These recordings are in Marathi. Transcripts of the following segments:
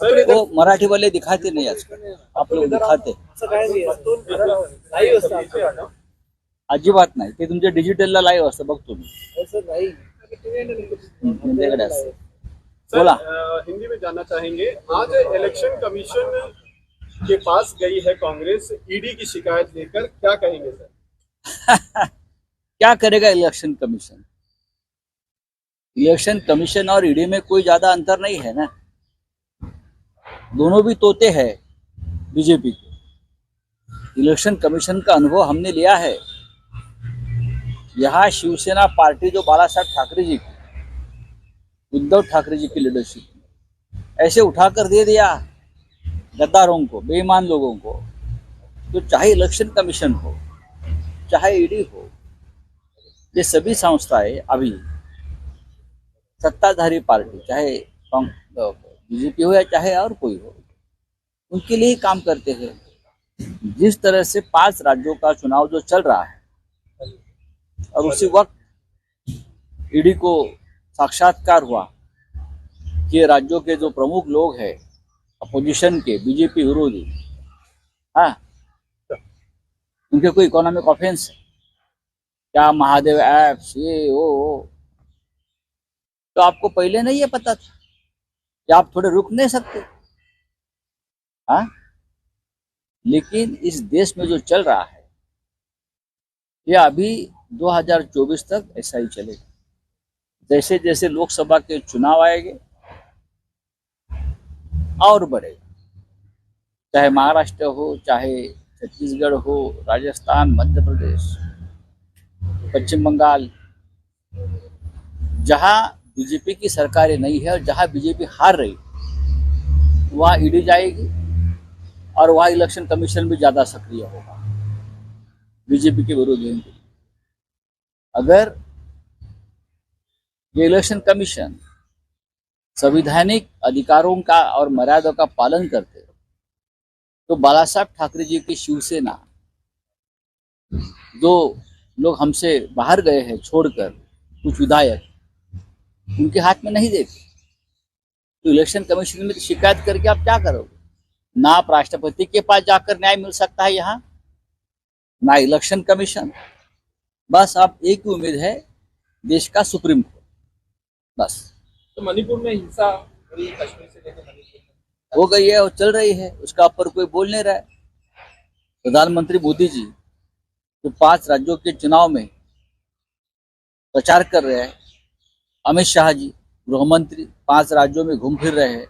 वो मराठी वाले दिखाते नहीं आजकाल, आप लोग दिखाते. अजिबात नाही, ते तुमच्या डिजिटलला लाईव्ह असतं, बघतो मी. तुमच्याकडे असतं. बोला. हिंदी में जानना चाहेंगे, आज इलेक्शन कमीशन के पास गई है कांग्रेस ईडी की शिकायत लेकर, क्या कहेंगे सर? क्या करेगा इलेक्शन कमीशन? इलेक्शन कमीशन और ईडी में कोई ज्यादा अंतर नहीं है ना, दोनों भी तोते हैं बीजेपी के. इलेक्शन कमीशन का अनुभव हमने लिया है. यहाँ शिवसेना पार्टी जो बाला साहब ठाकरे जी की, उद्धव ठाकरे जी की लीडरशिप में ऐसे उठाकर दे दिया गद्दारों को, बेईमान लोगों को. तो चाहे इलेक्शन कमीशन हो, चाहे ईडी हो, ये सभी संस्थाएं अभी सत्ताधारी पार्टी, चाहे बीजेपी हो या चाहे और कोई हो, उनके लिए ही काम करते हैं. जिस तरह से 5 राज्यों का चुनाव जो चल रहा है और उसी वक्त ईडी को साक्षात्कार हुआ कि राज्यों के जो प्रमुख लोग हैं अपोजिशन के, बीजेपी विरोधी, हाँ, उनके कोई इकोनॉमिक ऑफेंस है क्या, महादेव ऐप्स, ये वो, तो आपको पहले नहीं ये पता था कि आप थोड़े रुक नहीं सकते? हाँ, लेकिन इस देश में जो चल रहा है ये अभी 2024 तक ऐसा ही चलेगा. जैसे जैसे लोकसभा के चुनाव आएंगे और बढ़ेगा, चाहे महाराष्ट्र हो, चाहे छत्तीसगढ़ हो, राजस्थान, मध्य प्रदेश, पश्चिम बंगाल, जहां बीजेपी की सरकारें नहीं है और जहां बीजेपी हार रही, वहां ईडी जाएगी और वहां इलेक्शन कमीशन भी ज्यादा सक्रिय होगा बीजेपी के विरोधियों के. अगर ये इलेक्शन कमीशन संवैधानिक अधिकारों का और मर्यादा का पालन करते तो बाला साहब ठाकरे जी की शिवसेना, जो लोग हमसे बाहर गए हैं छोड़कर, कुछ विधायक, उनके हाथ में नहीं देते. तो इलेक्शन कमीशन में तो शिकायत करके आप क्या करोगे? ना आप राष्ट्रपति के पास जाकर न्याय मिल सकता है यहाँ, ना इलेक्शन कमीशन. बस आप एक ही उम्मीद है, देश का सुप्रीम कोर्ट, बस. तो मणिपुर में हिंसा कश्मीर से लेकर मणिपुर हो गई है और चल रही है, उसका ऊपर कोई बोल नहीं रहा है. प्रधानमंत्री मोदी जी जो 5 राज्यों के चुनाव में प्रचार कर रहे हैं, अमित शाह जी गृह मंत्री 5 राज्यों में घूम फिर रहे हैं,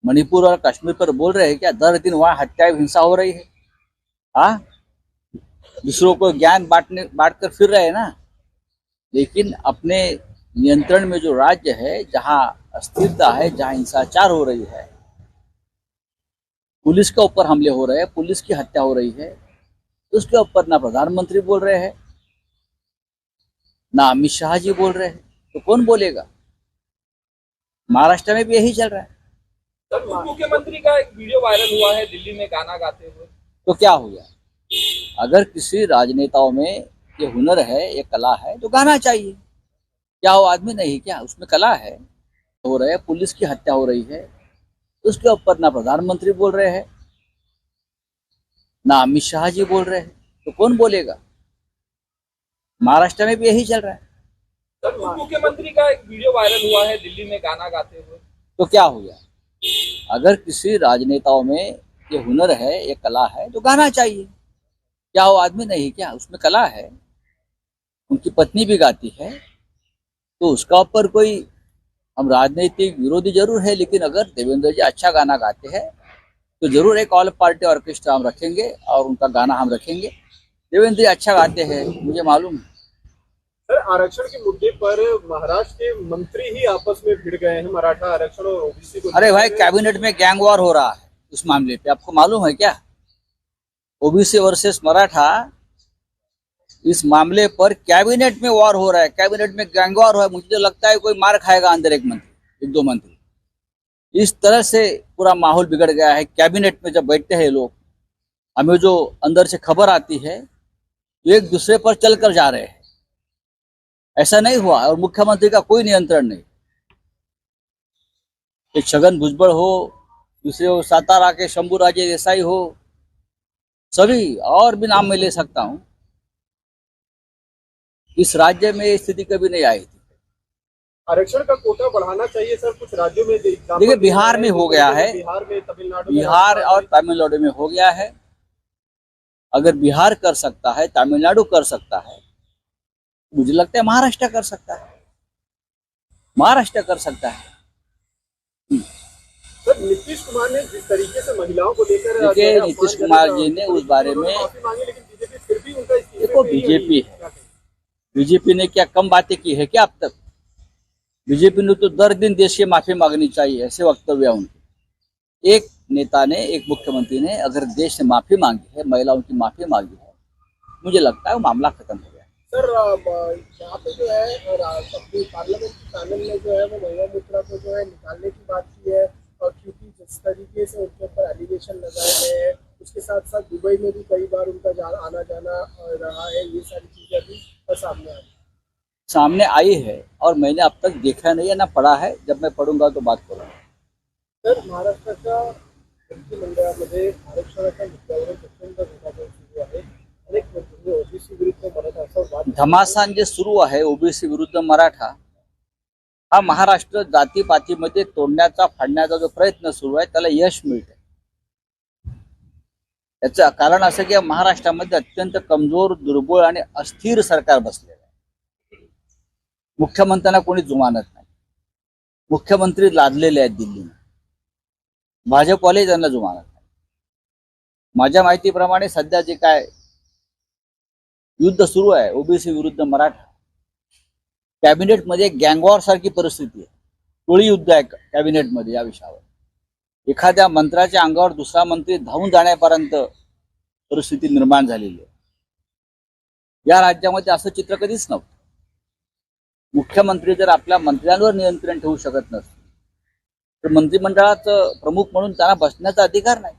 मणिपुर और कश्मीर पर बोल रहे हैं क्या दर दिन वहां हत्या हिंसा हो रही है? हाँ, दूसरों को ज्ञान बांटकर फिर रहे हैं ना. लेकिन अपने नियंत्रण में जो राज्य है, जहां अस्थिरता है, जहां हिंसाचार हो रही है, पुलिस के ऊपर हमले हो रहे हैं, पुलिस की हत्या हो रही है, उसके ऊपर ना प्रधानमंत्री बोल रहे हैं, ना अमित शाह जी बोल रहे हैं, तो कौन बोलेगा? महाराष्ट्र में भी यही चल रहा है. उप मुख्यमंत्री का एक वीडियो वायरल हुआ है दिल्ली में गाना गाते हुए, तो क्या हो गया? अगर किसी राजनेताओं में ये हुनर है, ये कला है, तो गाना चाहिए. क्या वो आदमी नहीं क्या? उसमें कला है. हो रहे, पुलिस की हत्या हो रही है, उसके ऊपर ना प्रधानमंत्री बोल रहे हैं, ना अमित शाह जी बोल रहे हैं, तो कौन बोलेगा? महाराष्ट्र में भी यही चल रहा है. उप मुख्यमंत्री का एक वीडियो वायरल हुआ है दिल्ली में गाना गाते हुए, तो क्या हो गया? अगर किसी राजनेताओं में ये हुनर है, ये कला है, तो गाना चाहिए. क्या वो आदमी नहीं क्या? उसमें कला है, उनकी पत्नी भी गाती है, तो उसका ऊपर कोई, हम राजनीतिक विरोधी जरूर है, लेकिन अगर देवेंद्र जी अच्छा गाना गाते हैं तो जरूर एक ऑल पार्टी ऑर्केस्ट्रा हम रखेंगे और उनका गाना हम रखेंगे. देवेंद्र जी अच्छा गाते हैं, मुझे मालूम है. सर, आरक्षण के मुद्दे पर महाराष्ट्र के मंत्री ही आपस में भिड़ गए हैं, मराठा आरक्षण और ओबीसी को. अरे भाई, कैबिनेट में गैंग वॉर हो रहा है उस मामले पे, आपको मालूम है क्या? ओबीसी वर्सेस मराठा, इस मामले पर कैबिनेट में वॉर हो रहा है, कैबिनेट में गैंग वॉर हो रहा है. मुझे तो लगता है कोई मार खाएगा अंदर, एक मंत्री, 1-2 मंत्री. इस तरह से पूरा माहौल बिगड़ गया है. कैबिनेट में जब बैठते हैं लोग, हमें जो अंदर से खबर आती है, एक दूसरे पर चलकर जा रहे हैं. ऐसा नहीं हुआ और मुख्यमंत्री का कोई नियंत्रण नहीं. छगन भुजबल हो दूसरे वो सातारा के शंभू राजे देसाई हो, सभी और भी नाम मैं ले सकता हूं। इस राज्य में ये स्थिति कभी नहीं आई थी। आरक्षण का कोटा बढ़ाना चाहिए सर, कुछ राज्यों में देखिए बिहार में हो गया है, बिहार में, तमिलनाडु में, बिहार और तमिलनाडु में हो गया है। अगर बिहार कर सकता है, तमिलनाडु कर सकता है, मुझे लगता है महाराष्ट्र कर सकता है, महाराष्ट्र कर सकता है। सर नीतीश कुमार ने जिस तरीके से महिलाओं को लेकर देखिए नीतीश कुमार जी ने उस बारे में, माफी मांगी, लेकिन बीजेपी फिर भी उनका इस्तीफे देखो पे ही बीजेपी है। है, बीजेपी ने क्या कम बातें की है क्या अब तक? बीजेपी ने तो दर दिन देश की माफी मांगनी चाहिए, ऐसे वक्तव्य उनके। एक नेता ने, एक मुख्यमंत्री ने अगर देश से माफी मांगी है, महिलाओं की माफी मांगी है, मुझे लगता है वो मामला खत्म हो गया। सर यहाँ पे जो है अपनी पार्लियामेंट की पैनल ने जो है वो महिला मुद्रा को जो है निकालने की बात की है, और क्योंकि जिस तरीके से उनके ऊपर एलिगेशन लगाए गए हैं, उसके साथ साथ दुबई में भी कई बार उनका आना जाना रहा है, ये सारी चीजें भी सामने आई है और मैंने अब तक देखा नहीं है ना पढ़ा है। जब मैं पढ़ूंगा तो बात करूंगा। सर महाराष्ट्राच्या मंत्रिमंडळामध्ये आरक्षणाच्या मुद्द्यावर प्रचंड विभाजन सुरू आहे। अनेक मंत्री ओबीसी विरुद्ध मराठा असा वाद घमासान जे सुरू आहे ओबीसी विरुद्ध मराठा, हा महाराष्ट्र जातीपातीमध्ये तोडण्याचा, फाडण्याचा जो प्रयत्न सुरू आहे त्याला यश मिळते। याचं कारण असं की महाराष्ट्रामध्ये अत्यंत कमजोर, दुर्बळ आणि अस्थिर सरकार बसलेलं आहे। मुख्यमंत्र्यांना कोणी जुमानत नाही, मुख्यमंत्री लादलेले आहेत दिल्लीने, भाजपवाले त्यांना जुमानत नाही। माझ्या माहितीप्रमाणे सध्या जे काय युद्ध सुरू आहे ओबीसी विरुद्ध मराठा, कॅबिनेटमध्ये गँगवॉर सारखी परिस्थिती आहे, टोळी युद्ध आहे कॅबिनेटमध्ये या विषयावर। एखाद्या मंत्र्याच्या अंगावर दुसरा मंत्री धावून जाण्यापर्यंत परिस्थिती निर्माण झालेली आहे। या राज्यामध्ये असं चित्र कधीच नव्हतं। मुख्यमंत्री जर आपल्या मंत्र्यांवर नियंत्रण ठेवू शकत नसतील तर मंत्रिमंडळाचं प्रमुख म्हणून त्यांना बसण्याचा अधिकार नाही।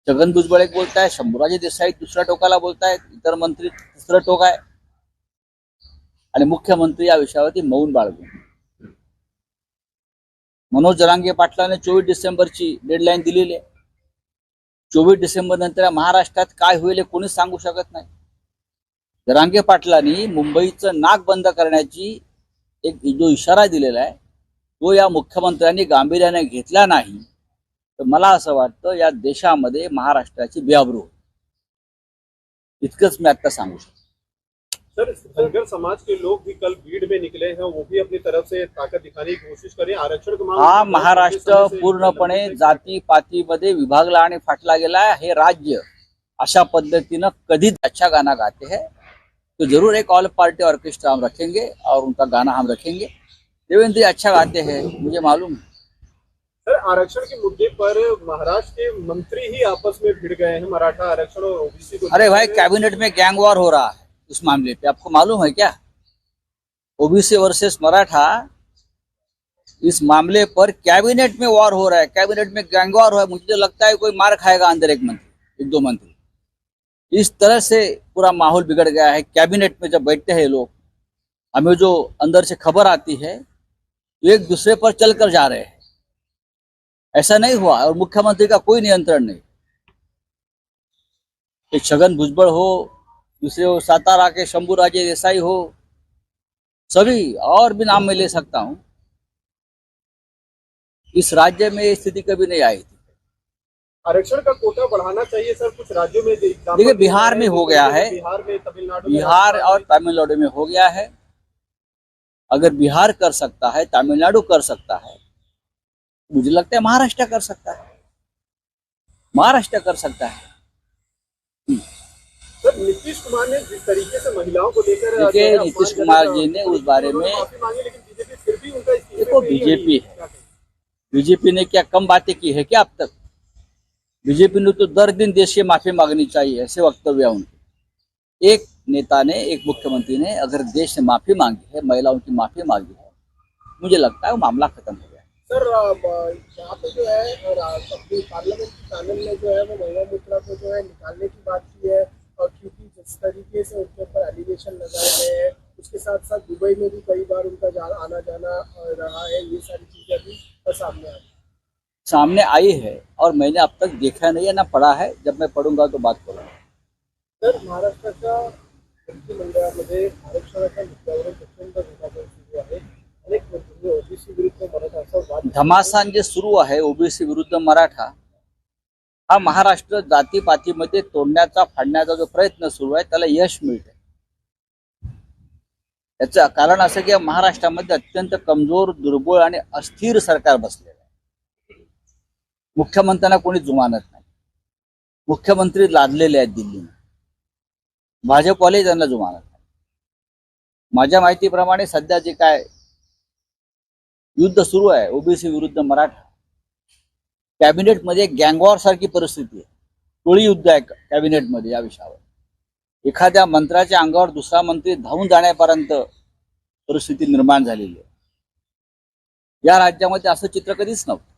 छगन भुजबळ एक बोलताय, शंभूराजे देसाई दुसऱ्या टोकाला बोलतायत, इतर मंत्री तिसरं टोक आहे, आणि मुख्यमंत्री या विषयावरती मौन बाळगून। मनोज जरांगे पाटलाने 24 डिसेंबरची डेडलाईन दिलेली आहे। 24 डिसेंबर नंतर महाराष्ट्रात काय होईल हे कोणीच सांगू शकत नाही। जरांगे पाटलांनी मुंबईचं नाक बंद करण्याची एक जो इशारा दिलेला आहे तो या मुख्यमंत्र्यांनी गांभीर्याने घेतला नाही तर मला असं वाटतं या देशामध्ये महाराष्ट्राची बेअब्रू। इतकंच मी आता सांगू शकतो। सर धनगर समाज के लोग भी कल भीड़ में निकले हैं, वो भी अपनी तरफ से ताकत दिखाने की कोशिश करें। आरक्षण की मांग हा महाराष्ट्र पूर्णपणे जाती पातीमध्ये विभागला आणि फाटला गेला। हे राज्य अशा पद्धतीनं कधीच अच्छा गाना गाते हैं तो जरूर एक ऑल पार्टी ऑर्केस्ट्रा हम रखेंगे और उनका गाना हम रखेंगे। देवेंद्र जी अच्छा गाते हैं, मुझे मालूम है। सर आरक्षण के मुद्दे पर महाराष्ट्र के मंत्री ही आपस में भिड़ गए हैं, मराठा आरक्षण और ओबीसी को। अरे भाई कैबिनेट में गैंग वॉर हो रहा है इस मामले पे, आपको मालूम है क्या? ओबीसी वर्सेस मराठा, इस मामले पर कैबिनेट में वॉर हो रहा है, कैबिनेट में गैंग वॉर हो रहा है। मुझे तो लगता है कोई मार खाएगा अंदर एक मंत्री, एक दो मंत्री। इस तरह से पूरा माहौल बिगड़ गया है। कैबिनेट में जब बैठते हैं लोग, हमें जो अंदर से खबर आती है तो एक दूसरे पर चलकर जा रहे हैं। ऐसा नहीं हुआ और मुख्यमंत्री का कोई नियंत्रण नहीं। एक छगन भुजबल हो, दूसरे वो सातारा के शंभू राजे देसाई हो, सभी और भी नाम मैं ले सकता हूं। इस राज्य में ये स्थिति कभी नहीं आई थी। आरक्षण का कोटा बढ़ाना चाहिए सर, कुछ राज्यों में देखिए बिहार में हो गया है, बिहार में, तमिलनाडु, बिहार और तमिलनाडु में हो गया है। अगर बिहार कर सकता है, तमिलनाडु कर सकता है, मुझे लगता है महाराष्ट्र कर सकता है, महाराष्ट्र कर सकता है। सर नीतीश कुमार ने जिस तरीके से महिलाओं को लेकर देखिए नीतीश कुमार जी ने उस बारे में, माफी मांगी, लेकिन बीजेपी फिर भी उनका इस्तीफे देखो पे ही बीजेपी है। है, बीजेपी ने क्या कम बातें की है क्या अब तक? बीजेपी ने तो दर दिन देश की माफी मांगनी चाहिए, ऐसे वक्तव्य उनके। एक नेता ने, एक मुख्यमंत्री ने अगर देश से माफी मांगी है, महिलाओं की माफी मांगी है, मुझे लगता है वो मामला खत्म हो गया। सर यहाँ पे जो है अपनी पार्लियामेंट की पैनल ने जो है वो महिला मुद्रा को जो है निकालने की बात की है, और क्योंकि जिस तरीके से उनके ऊपर एलिगेशन लगाए गए हैं, उसके साथ साथ दुबई में भी कई बार उनका आना जाना रहा है, ये सारी चीजें भी सामने आ रही है। सामने आई है और मैंने अब तक देखा नहीं है ना पढ़ा है। जब मैं पढ़ूंगा तो बात करूंगा। तर महाराष्ट्राच्या मंत्रिमंडळामध्ये आरक्षणाच्या मुद्द्यावरून प्रचंड विभाजन सुरू आहे. अनेक म्हणजे ओबीसी विरुद्ध मराठा असा वाद घमासान जे सुरू आहे ओबीसी विरुद्ध मराठा, हा महाराष्ट्र जातीपातीमध्ये तोडण्याचा फाडण्याचा जो प्रयत्न सुरू आहे त्याला यश मिळत आहे. याचं कारण असं की महाराष्ट्रामध्ये अत्यंत कमजोर, दुर्बळ आणि अस्थिर सरकार बसलेलं आहे. मुख्यमंत्र्यांना कोणी जुमानत नाही. मुख्यमंत्री लादलेले आहेत दिल्लीने. भाजपवाले त्यांना जुमानत नाही. माझ्या माहितीप्रमाणे सध्या जे काय युद्ध सुरू आहे ओबीसी विरुद्ध मराठा, कॅबिनेटमध्ये गँगवॉर सारखी परिस्थिती आहे. टोळी युद्ध आहे कॅबिनेटमध्ये या विषयावर. एखाद्या मंत्र्याच्या अंगावर दुसरा मंत्री धावून जाण्यापर्यंत परिस्थिती निर्माण झालेली आहे. या राज्यामध्ये असं चित्र कधीच नव्हतं.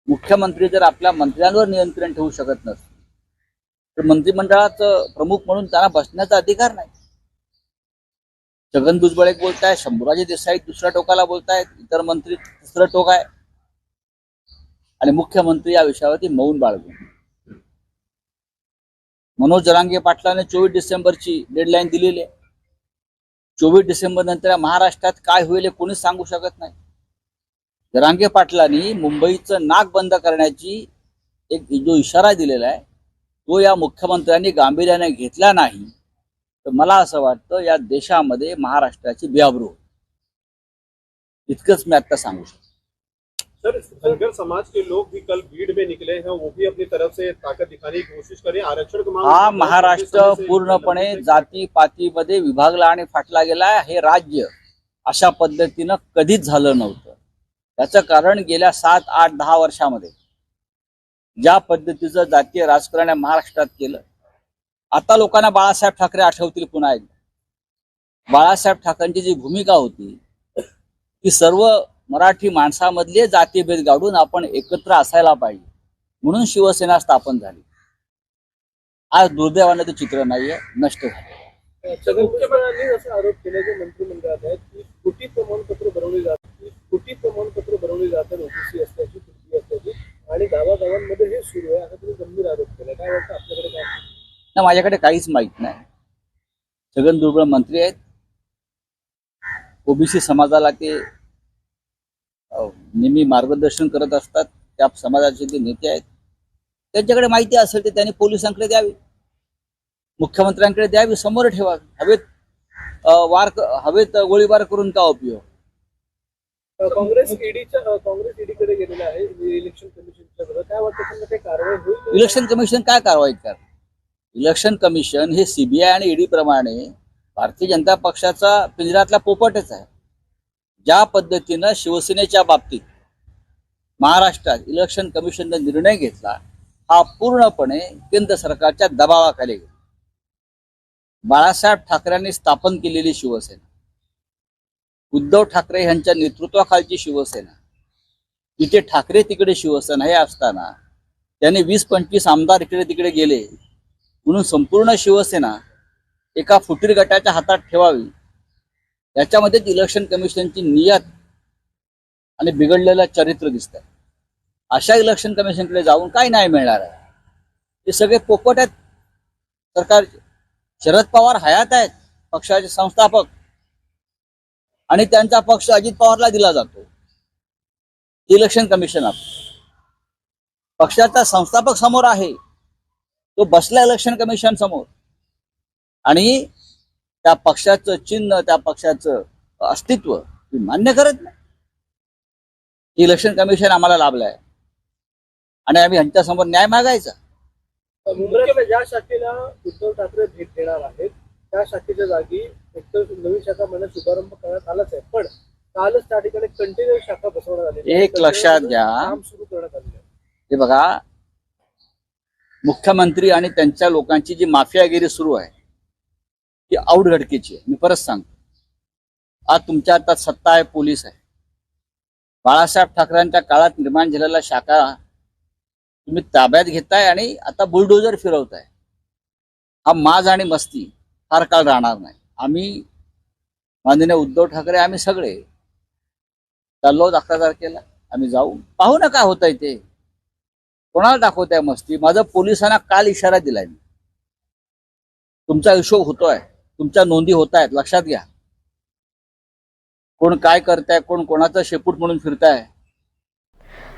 मुख्यमंत्री जर आपल्या मंत्र्यांवर नियंत्रण ठेवू शकत नसतील तर मंत्रिमंडळात प्रमुख म्हणून त्यांना बसण्याचा अधिकार नाही. छगन भुजबळ एक बोलताय, शंभूराजे देसाई दुसऱ्या टोकाला बोलतायत, इतर मंत्री तिसरं टोक आहे आणि मुख्यमंत्री या विषयावरती मौन बाळगून. मनोज जरांगे पाटलाने 24 डिसेंबरची डेडलाईन दिलेली आहे. 24 डिसेंबर नंतर महाराष्ट्रात काय होईल हे कोणीच सांगू शकत नाही. जरांगे पाटलांनी मुंबईचं नाक बंद करण्याची एक जो इशारा दिलेला आहे तो या मुख्यमंत्र्यांनी गांभीर्याने घेतला नाही तर मला असं वाटतं या देशामध्ये महाराष्ट्राची बेअब्रू. इतकंच मी आता सांगू शकतो. सर, धनगर समाज के लोग भी कल भीड़ में निकले हैं, वो भी अपनी तरफ से ताकत दिखाने की कोशिश करें. आरक्षण की मांग हा महाराष्ट्र पूर्णपणे जातीपातीमध्ये विभागला आणि फाटला गेला. हे राज्य अशा पद्धतीनं कधीच झालं नव्हतं. याचं कारण गेल्या 7, 8, 10 वर्षामध्ये ज्या पद्धतीचं जातीय राजकारण महाराष्ट्रात केलं. आता लोकांना बाळासाहेब ठाकरे आठवतील पुन्हा एकदा. बाळासाहेब ठाकरेंची जी भूमिका होती ती सर्व मराठी माणसामधले जातीभेद गाडून आपण एकत्र असायला पाहिजे म्हणून शिवसेना स्थापन झाली. आज दुर्दैवाने ते चित्र नाहीये, नष्ट झाले. छगन भुजबळांनी असा आरोप केला की मंत्रिमंडळात आहे की खोटी प्रमाणपत्र बनवली जातात ओबीसी असल्याची, कुठली असल्याची आणि गावागावांमध्ये हे सुरू आहे. आता तुम्ही गंभीर आरोप केला. काय वाटतं आपल्याकडे काय? ना माझ्याकडे काहीच माहित नाही. छगन भुजबळ मंत्री आहेत. ओबीसी समाजाला ते नेहमी मार्गदर्शन करत असतात. त्या समाजाचे ते नेते आहेत. त्यांच्याकडे माहिती असेल तर त्यांनी पोलिसांकडे द्यावी, मुख्यमंत्र्यांकडे द्यावी, समोर ठेवावी. हवेत गोळीबार करून का उपयोग. काँग्रेस ईडीकडे गेलेला आहे इलेक्शन कमिशनच्या विरोधात. काय वाटतं त्यांना काही कारवाई होईल? इलेक्शन कमिशन काय कारवाई करणार. इलेक्शन कमिशन हे सीबीआय आणि ईडी प्रमाणे भारतीय जनता पक्षाचा पिंजऱ्यातला पोपटच आहे. ज्या पद्धतीनं शिवसेनेच्या बाबतीत महाराष्ट्रात इलेक्शन कमिशनने निर्णय घेतला हा पूर्णपणे केंद्र सरकारच्या दबावाखाली गेला. बाळासाहेब ठाकरेंनी स्थापन केलेली शिवसेना, उद्धव ठाकरे यांच्या नेतृत्वाखालची शिवसेना, इथे ठाकरे तिकडे शिवसेना हे असताना त्यांनी 20-25 आमदार इकडे तिकडे गेले म्हणून संपूर्ण शिवसेना एका फुटीर गटाच्या हातात ठेवावी याच्यामध्ये इलेक्शन कमिशनची नियत आणि बिघडलेलं चरित्र दिसतं. अशा इलेक्शन कमिशनकडे जाऊन काय नाही मिळणार आहे. हे सगळे पोपट आहेत सरकारचे. शरद पवार हयात आहेत, पक्षाचे संस्थापक, आणि त्यांचा पक्ष अजित पवारला दिला जातो. इलेक्शन कमिशन पक्षाचा संस्थापक समोर आहे, तो बसला इलेक्शन कमिशन समोर आणि त्या पक्षाचं चिन्ह, त्या पक्षाचं अस्तित्व मान्य करत नाही. इलेक्शन कमिशन आम्हाला लाभलं आहे आणि आम्ही ह्यांच्यासमोर न्याय मागायचा. मुंबईतल्या ज्या शाखेला उद्धव ठाकरे भेट देणार आहेत त्या शाखेच्या जागी एकतर नवीन शाखा म्हणून शुभारंभ करण्यात आलाच आहे, पण कालच त्या ठिकाणी कंटेनर शाखा बसवण्यात आली. एक लक्षात घ्या, काम सुरू करण्यात आले आहे. हे बघा, मुख्यमंत्री आणि त्यांच्या लोकांची जी माफियागिरी सुरू आहे ती औटघडकीची आहे. मी परत सांगतो, आज तुमच्या हातात सत्ता आहे, पोलीस आहे. बाळासाहेब ठाकरेंच्या काळात निर्माण झालेला शाखा तुम्ही ताब्यात घेताय आणि आता बुलडोजर फिरवताय. हा माज आणि मस्ती फार काळ राहणार नाही. आम्ही माननीय उद्धव ठाकरे, आम्ही सगळे चाललो 11 तारखेला. आम्ही जाऊ पाहू ना काय होतंय ते, कोणाला दाखवताय मस्ती. माझा पोलिसांना काल इशारा दिलाय मी, तुमचा हिशोब होतोय, तुमच्या नोंदी होत आहेत, लक्षात घ्या. कोण काय करताय, कोण कोणाचा शेपूट म्हणून फिरताय.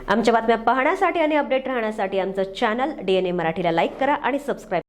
आमच्या बातम्या पाहण्यासाठी आणि अपडेट राहण्यासाठी आमचं चॅनल DNA मराठीला लाईक करा आणि सबस्क्राईब